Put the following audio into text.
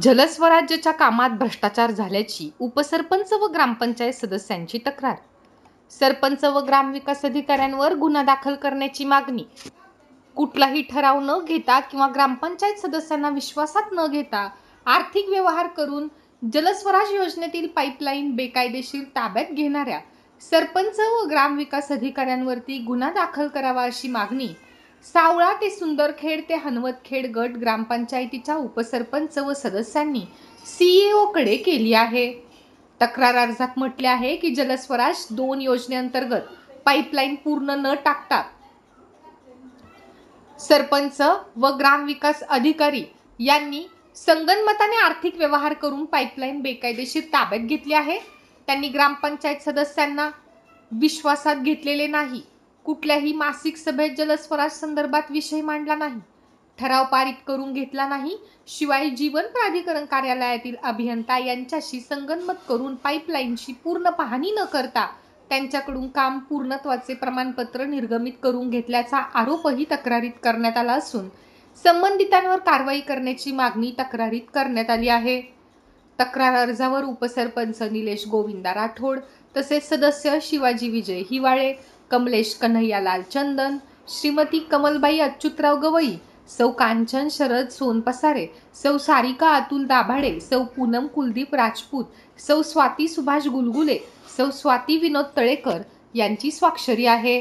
जलस्वराज्याच्या कामात भ्रष्टाचार झाल्याची उपसरपंच व ग्रामपंचायत सदस्यांची तक्रार. सरपंच व ग्रामविकास अधिकाऱ्यांवर गुन्हा दाखल करण्याची मागणी. कुठलाही ठराव न घेता किंवा ग्रामपंचायत सदस्यांना विश्वासात न घेता आर्थिक व्यवहार करून जलस्वराज योजनेतील पाईपलाईन बेकायदेशीर ताब्यात घेणाऱ्या सरपंच व ग्रामविकास अधिकाऱ्यांवरती गुन्हा दाखल करावा अशी मागणी सावळा ते सुंदरखेड ते हनवतखेड गट ग्रामपंचायतीच्या उपसरपंच व सदस्यांनी CEO कडे केली आहे. तक्रार अर्जात म्हटले आहे की जलस्वराज 2 योजनेअंतर्गत पाईपलाईन पूर्ण न टाकता सरपंच व ग्रामविकास अधिकारी यांनी संगनमताने आर्थिक व्यवहार करून पाईपलाईन बेकायदेशीर ताब्यात घेतली आहे. त्यांनी ग्रामपंचायत सदस्यांना विश्वासात घेतलेले नाही. कुठल्याही मासिक सभेत जलस्वराज संदर्भात विषय मांडला नाही. ठराव पारित करून घेतला नाही. शिवाय जीवन प्राधिकरण कार्यालयातील अभियंता यांच्याशी संगनमत करून पाईपलाईनची पूर्ण पाहणी न करता त्यांच्याकडून काम पूर्णत्वाचे प्रमाणपत्र निर्गमित करून घेतल्याचा आरोपही तक्रारीत करण्यात आला असून संबंधितांवर कारवाई करण्याची मागणी तक्रारीत करण्यात आली आहे. तक्रार अर्जावर उपसरपंच निलेश गोविंदा राठोड तसेच सदस्य शिवाजी विजय हिवाळे, कमलेश कन्हैयालाल चंदन, श्रीमती कमलबाई अच्युतराव गवई, सौ कांचन शरद सोनपसारे, सौ सारिका अतुल दाभाडे, सौ पूनम कुलदीप राजपूत, सौ स्वाती सुभाष गुलगुले, सौ स्वाती विनोद तळेकर यांची स्वाक्षरी आहे.